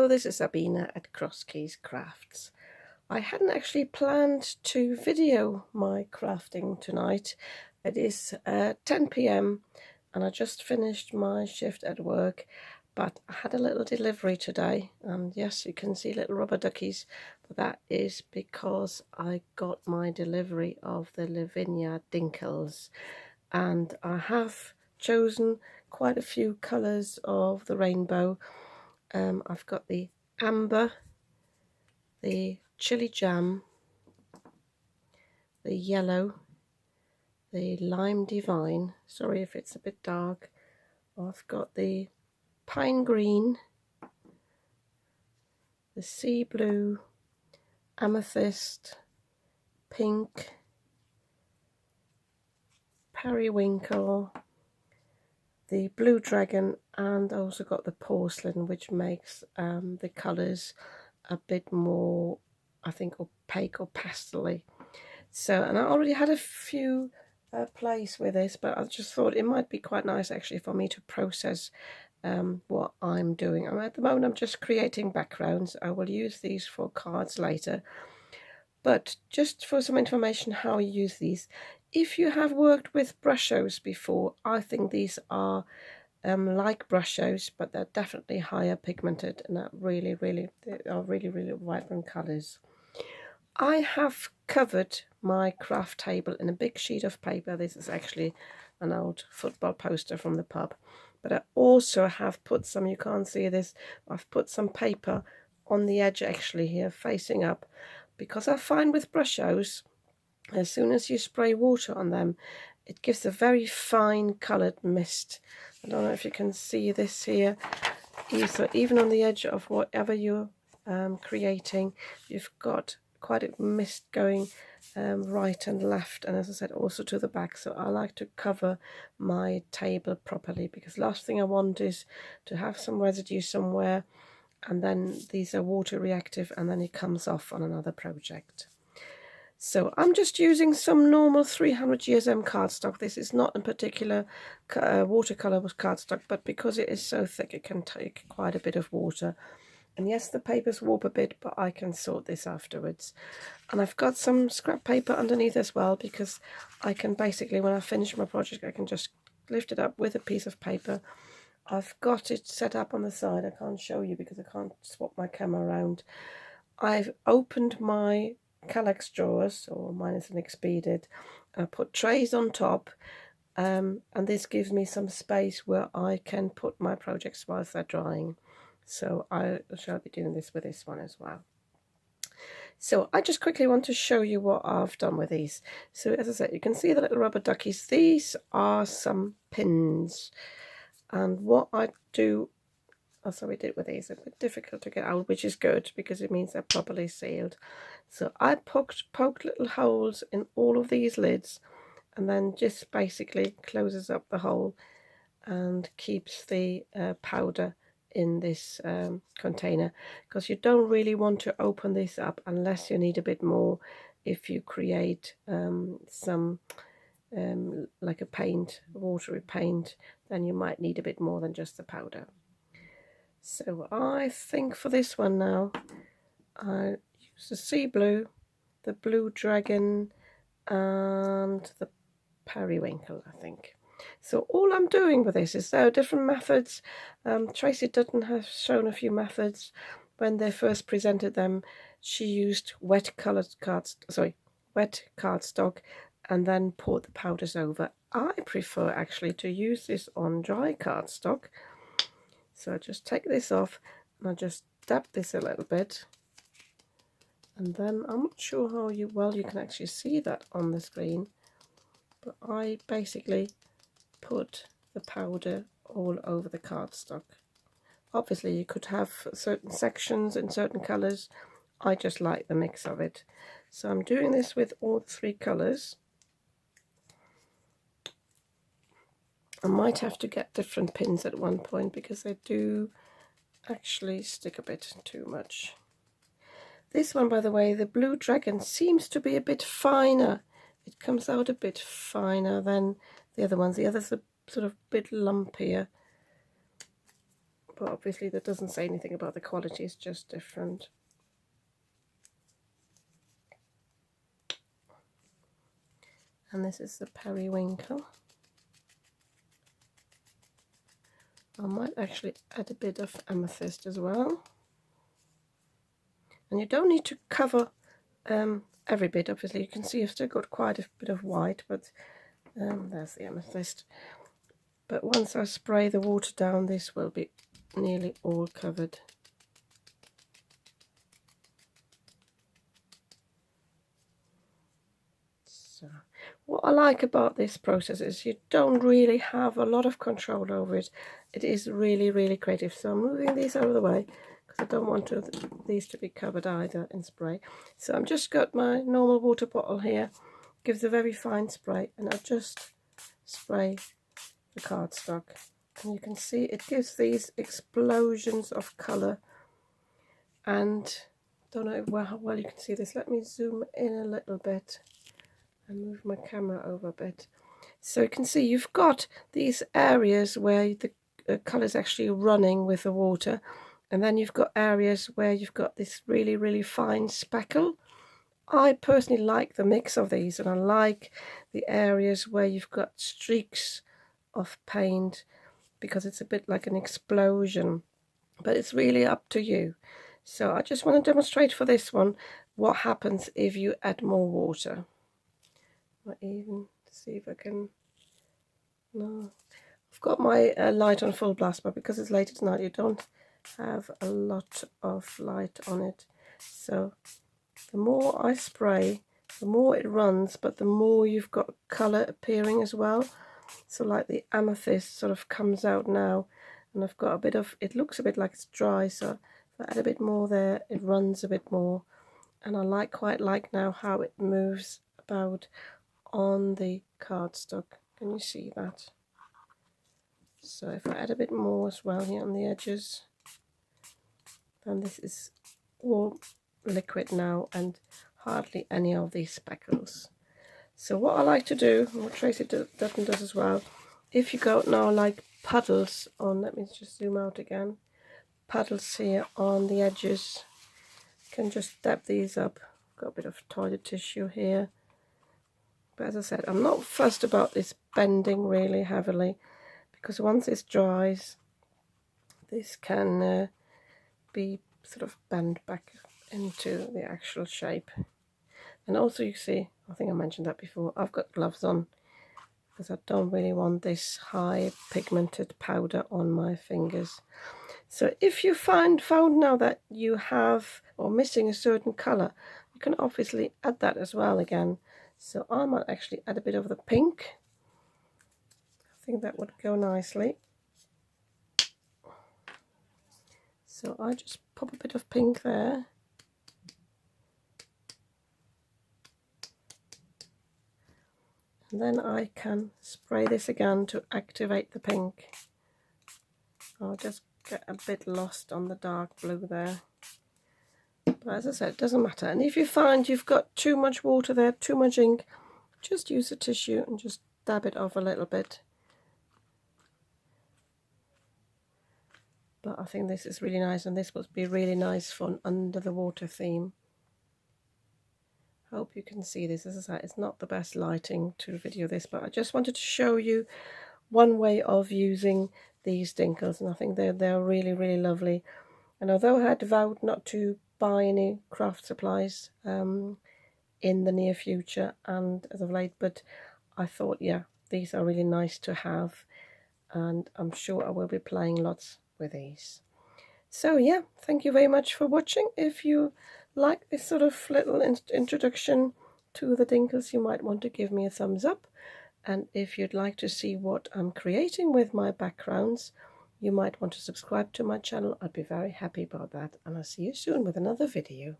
Hello, this is Sabina at Cross Keys Crafts. I hadn't actually planned to video my crafting tonight. It is 10 p.m. and I just finished my shift at work, but I had a little delivery today, and yes, you can see little rubber duckies, but that is because I got my delivery of the Lavinia Dinkles, and I have chosen quite a few colours of the rainbow. I've got the amber, the chili jam, the yellow, the lime divine, sorry if it's a bit dark. I've got the pine green, the sea blue, amethyst, pink, periwinkle, the blue dragon, and also got the porcelain, which makes the colours a bit more, I think, opaque or pastel-y. So, and I already had a few plays with this, but I just thought it might be quite nice actually for me to process what I'm doing. At the moment I'm just creating backgrounds. I will use these for cards later, but just for some information how you use these. If you have worked with brushos before, I think these are like brushos, but they're definitely higher pigmented, and that really vibrant colours. I have covered my craft table in a big sheet of paper. This is actually an old football poster from the pub, but I also have put some, you can't see this, I've put some paper on the edge actually here facing up, because I find with brushos, as soon as you spray water on them, it gives a very fine coloured mist. I don't know if you can see this here. So even on the edge of whatever you're creating, you've got quite a mist going right and left, and as I said, also to the back. So I like to cover my table properly, because last thing I want is to have some residue somewhere, and then these are water reactive, and then it comes off on another project. So I'm just using some normal 300 GSM cardstock. This is not a particular watercolor cardstock, but because it is so thick, it can take quite a bit of water. And yes, the papers warp a bit, but I can sort this afterwards. And I've got some scrap paper underneath as well, because I can basically, when I finish my project, I can just lift it up with a piece of paper. I've got it set up on the side. I can't show you because I can't swap my camera around. I've opened my Kallax drawers, or mine is an expeded. I put trays on top, and this gives me some space where I can put my projects whilst they're drying. So I shall be doing this with this one as well. So I just quickly want to show you what I've done with these. So as I said, you can see the little rubber duckies. These are some pins, and what I do, so we did with these, a bit difficult to get out, which is good because it means they're properly sealed. So I poked little holes in all of these lids, and then just basically closes up the hole and keeps the powder in this container, because you don't really want to open this up unless you need a bit more. If you create some like a paint, watery paint, then you might need a bit more than just the powder. So I think for this one now, I use the sea blue, the blue dragon, and the periwinkle, I think. So all I'm doing with this is, there are different methods. Tracy Dutton has shown a few methods. When they first presented them, she used wet cardstock and then poured the powders over. I prefer actually to use this on dry cardstock. So I just take this off and I just dab this a little bit, and then I'm not sure how well you can actually see that on the screen, but I basically put the powder all over the cardstock. Obviously you could have certain sections in certain colours. I just like the mix of it. So I'm doing this with all three colours. I might have to get different pins at one point because they do actually stick a bit too much. This one, by the way, the blue dragon, seems to be a bit finer. It comes out a bit finer than the other ones. The others are sort of a bit lumpier. but obviously that doesn't say anything about the quality, it's just different. And this is the periwinkle. I might actually add a bit of amethyst as well. And you don't need to cover every bit, obviously. You can see I've still got quite a bit of white, but there's the amethyst. But once I spray the water down, this will be nearly all covered. So, what I like about this process is you don't really have a lot of control over it. It is really, really creative. So I'm moving these out of the way because I don't want these to be covered either in spray. So I've just got my normal water bottle here. Gives a very fine spray, and I just spray the cardstock. And you can see it gives these explosions of colour. And don't know how well you can see this. Let me zoom in a little bit and move my camera over a bit. So you can see you've got these areas where the colour is actually running with the water, and then you've got areas where you've got this really, really fine speckle. I personally like the mix of these, and I like the areas where you've got streaks of paint because it's a bit like an explosion, but it's really up to you. So I just want to demonstrate for this one what happens if you add more water. Might even see if I can. No, I've got my light on full blast, but because it's late at night, you don't have a lot of light on it. So the more I spray, the more it runs, but the more you've got colour appearing as well. So like the amethyst sort of comes out now, and I've got a bit of, it looks a bit like it's dry, so if I add a bit more there, it runs a bit more. And I quite like now how it moves about on the cardstock. Can you see that? So if I add a bit more as well here on the edges, then this is all liquid now and hardly any of these speckles. So what I like to do, and what Tracy Dutton does as well, if you got now like puddles on, let me just zoom out again, puddles here on the edges, you can just dab these up. Got a bit of toilet tissue here. But as I said, I'm not fussed about this bending really heavily, because once this dries, this can be sort of bent back into the actual shape. And also you see, I think I mentioned that before, I've got gloves on because I don't really want this high pigmented powder on my fingers. So if you found now that you have or missing a certain colour, you can obviously add that as well again. So I might actually add a bit of the pink. I think that would go nicely. So I just pop a bit of pink there. And then I can spray this again to activate the pink. I'll just get a bit lost on the dark blue there. But as I said, it doesn't matter. And if you find you've got too much water there, too much ink, just use a tissue and just dab it off a little bit. But I think this is really nice, and this would be really nice for an under the water theme. Hope you can see this. As I said, it's not the best lighting to video this, but I just wanted to show you one way of using these Dinkles, and I think they're really, really lovely. And although I had vowed not to buy any craft supplies in the near future and as of late, but I thought, yeah, these are really nice to have, and I'm sure I will be playing lots with these. So yeah, thank you very much for watching. If you like this sort of little introduction to the Dinkles, you might want to give me a thumbs up. And if you'd like to see what I'm creating with my backgrounds, you might want to subscribe to my channel. I'd be very happy about that. And I'll see you soon with another video.